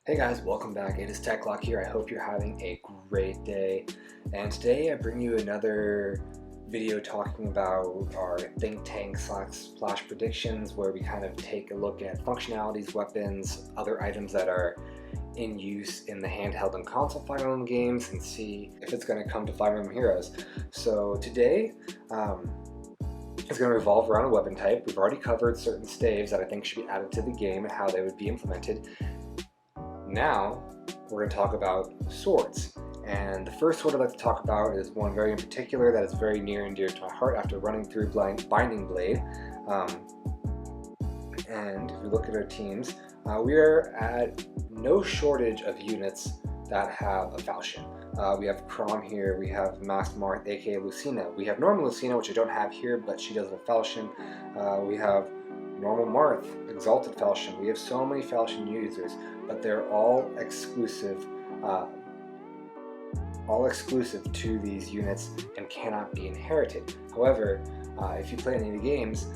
Hey guys, welcome back. It is TechLock here. I hope you're having a great day. And today I bring you another video talking about our think tank slash predictions, where we kind of take a look at functionalities, weapons, other items that are in use in the handheld and console Fire Emblem games, and see if it's going to come to Fire Emblem Heroes. So today, it's going to revolve around a weapon type. We've already covered certain staves that I think should be added to the game and how they would be implemented. Now, we're going to talk about swords. And the first sword I'd like to talk about is one very in particular that is very near and dear to my heart after running through Binding Blade. And if we look at our teams, we are at no shortage of units that have a falchion. We have Crom here, we have Masked Marth, aka Lucina. We have normal Lucina, which I don't have here, but she does have a falchion. We have normal Marth, Exalted Falchion. We have so many falchion users, but they're all exclusive to these units and cannot be inherited. However, if you play any of the games,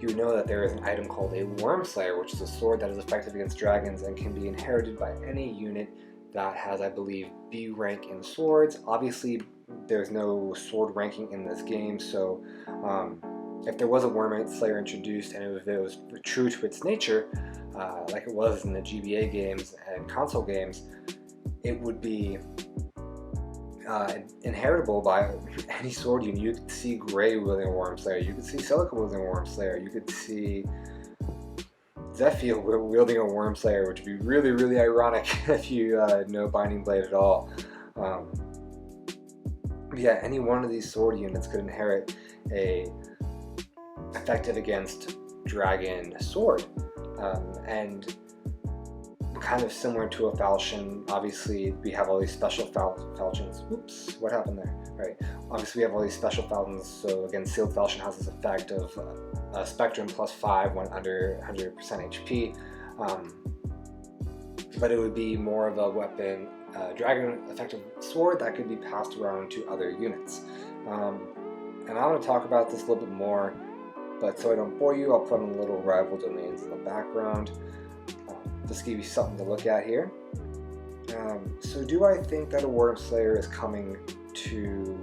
you know that there is an item called a Wormslayer, which is a sword that is effective against dragons and can be inherited by any unit that has, I believe, B rank in swords. Obviously, there's no sword ranking in this game, so if there was a Wormslayer introduced and if it was true to its nature, like it was in the GBA games and console games, it would be inheritable by any sword unit. You could see Gray wielding a Wormslayer, you could see Celica wielding a Wormslayer, you could see Zephyr wielding a Wormslayer, which would be really, really ironic if you know Binding Blade at all. Yeah, any one of these sword units could inherit a effective against dragon sword, and kind of similar to a falchion. Obviously, we have all these special falchions. Oops, what happened there? Right. Obviously, we have all these special falchions. So again, Sealed Falchion has this effect of Spectrum +5 when under 100% HP, but it would be more of a weapon, dragon effective sword that could be passed around to other units. And I want to talk about this a little bit more, but so I don't bore you, I'll put in little rival domains in the background. Just give you something to look at here. So do I think that a Wormslayer is coming to...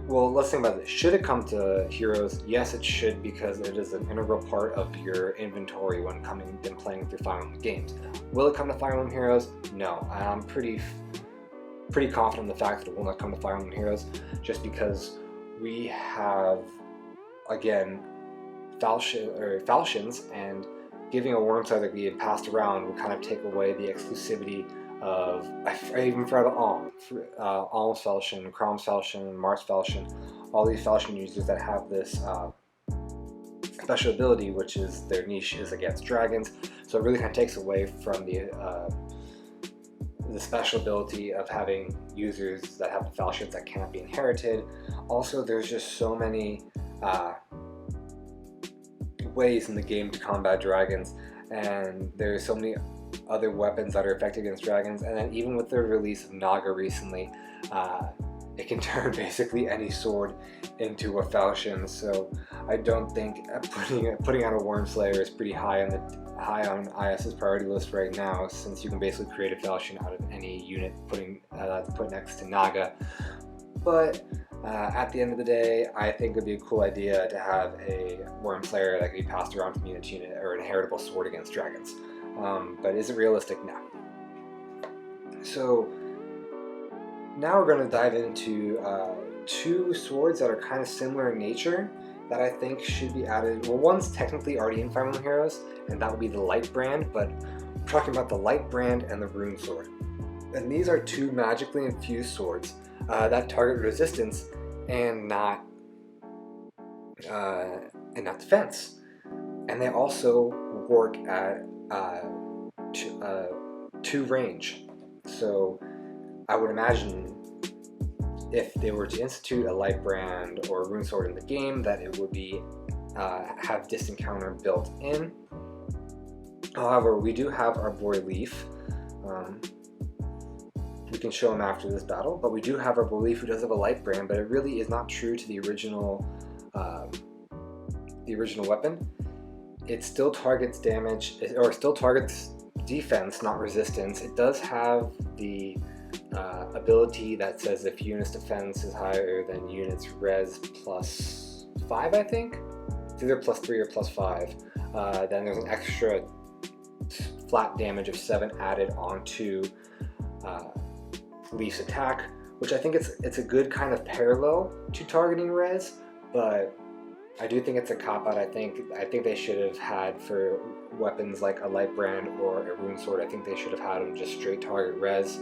Well, let's think about this. Should it come to Heroes? Yes, it should, because it is an integral part of your inventory when playing through Fire Emblem games. Will it come to Fire Emblem Heroes? No. I'm pretty confident in the fact that it will not come to Fire Emblem Heroes, just because we have, again, falchions, and giving a Wormslayer that be passed around would kind of take away the exclusivity of, I even forgot about Alm's Falchion, Crom's Falchion, Marth's Falchion, all these falchion users that have this special ability, which is their niche is against dragons. So it really kind of takes away from the special ability of having users that have falchions that cannot be inherited. Also, there's just so many ways in the game to combat dragons, and there's so many other weapons that are effective against dragons. And then even with the release of Naga recently, it can turn basically any sword into a falchion. So I don't think putting out a Wormslayer is pretty high on IS's priority list right now, since you can basically create a falchion out of any unit that's put next to Naga. But at the end of the day, I think it would be a cool idea to have a Wormslayer that could be passed around from unit to unit, or an inheritable sword against dragons. But is it realistic? No. So now we're going to dive into two swords that are kind of similar in nature that I think should be added. Well, one's technically already in Fire Emblem Heroes, and that would be the Light Brand, but I'm talking about the Light Brand and the Rune Sword. And these are two magically infused swords that target resistance and not defense. And they also work at 2 range. So I would imagine if they were to institute a Light Brand or a Rune Sword in the game, that it would be have distant counter built in. However, we do have our boy Leaf. We can show him after this battle, but we do have our boy Leaf, who does have a Light Brand, but it really is not true to the original weapon. It still targets damage, or still targets defense, not resistance. It does have the ability that says if unit's defense is higher than unit's res plus 5, I think. It's either plus 3 or plus 5. Then there's an extra flat damage of 7 added onto Leaf's attack, which I think it's a good kind of parallel to targeting res, but I do think it's a cop-out. I think they should have had, for weapons like a light brand or a rune sword, I think they should have had them just straight target res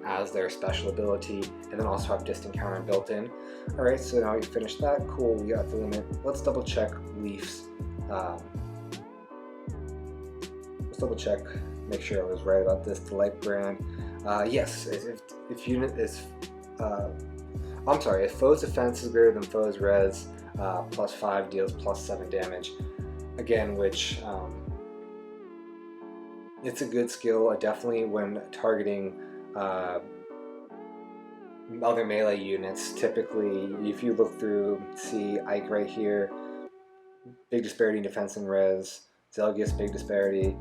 as their special ability, and then also have distant counter built in. Alright, so now we finished that. Cool, we got the limit. Let's double check Leaf's. Let's double check, make sure I was right about this. The light brand. Yes, if unit is, I'm sorry, if foe's defense is greater than foe's res, plus 5 deals plus 7 damage. Again, which it's a good skill, definitely when targeting other melee units. Typically, if you look through, see Ike right here, big disparity in defense and res. Zelgius, big disparity.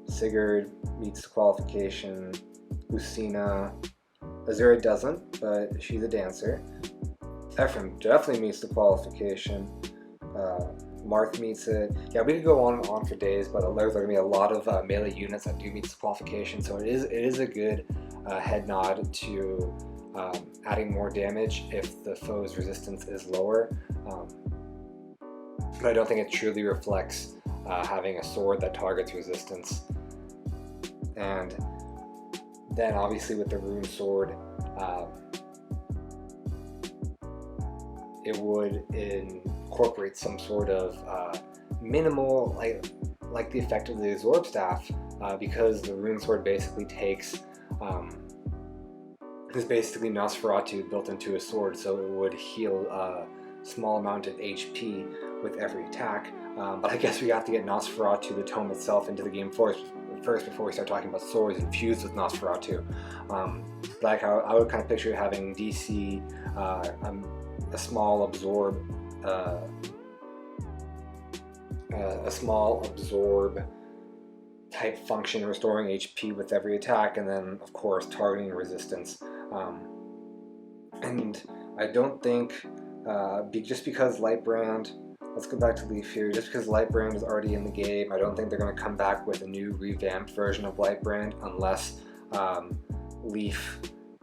Sigurd meets the qualification. Lucina, Azura doesn't, but she's a dancer. Ephraim definitely meets the qualification. Marth meets it. Yeah, we could go on and on for days, but there's going to be a lot of melee units that do meet the qualification, so it is a good head nod to adding more damage if the foe's resistance is lower. But I don't think it truly reflects having a sword that targets resistance. And then obviously with the rune sword, it would incorporate some sort of minimal, like the effect of the absorb staff, because the rune sword basically takes is basically Nosferatu built into a sword, so it would heal a small amount of HP with every attack. But I guess we have to get Nosferatu, the tome itself, into the game first before we start talking about swords infused with Nosferatu. Like how I would kind of picture having DC, a small absorb type function, restoring HP with every attack, and then of course targeting resistance. And I don't think just because Lightbrand, let's go back to Leaf here, just because Lightbrand is already in the game, I don't think they're going to come back with a new revamped version of Lightbrand unless Leaf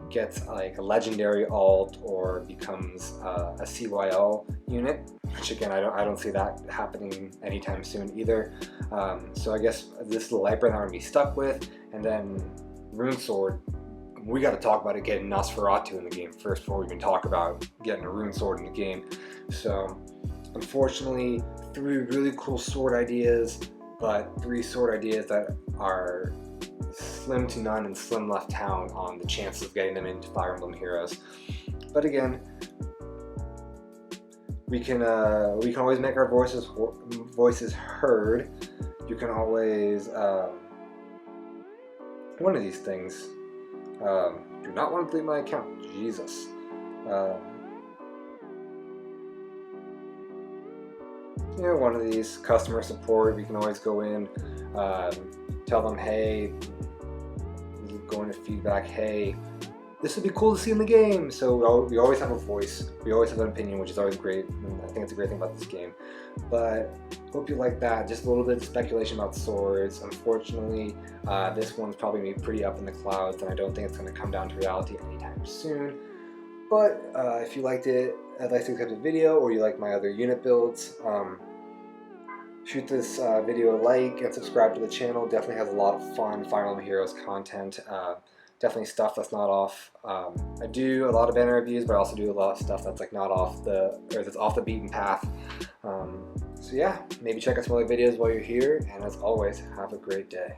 gets like a legendary alt or becomes a CYL unit, which again I don't see that happening anytime soon either. So I guess this is the Lightbrand that I'm going to be stuck with, and then Rune Sword, we got to talk about it getting Nosferatu in the game first before we even talk about getting a Rune Sword in the game. So unfortunately, 3 really cool sword ideas, but 3 sword ideas that are slim to none and slim left town on the chances of getting them into Fire Emblem Heroes. But again, we can always make our voices heard. You can always one of these things. Do not want to delete my account. Jesus. Yeah, one of these, customer support. We can always go in, tell them, hey, go into feedback, hey, this would be cool to see in the game. So we always have a voice, we always have an opinion, which is always great, and I think it's a great thing about this game. But hope you like that. Just a little bit of speculation about swords. Unfortunately, this one's probably going to be pretty up in the clouds, and I don't think it's going to come down to reality anytime soon. But if you liked it, I'd like to accept a video, or you like my other unit builds, shoot this video a like and subscribe to the channel. Definitely has a lot of fun Fire Emblem Heroes content. Definitely stuff that's not off. I do a lot of banner reviews, but I also do a lot of stuff that's like not off the, or that's off the beaten path. So yeah, maybe check out some other videos while you're here, and as always, have a great day.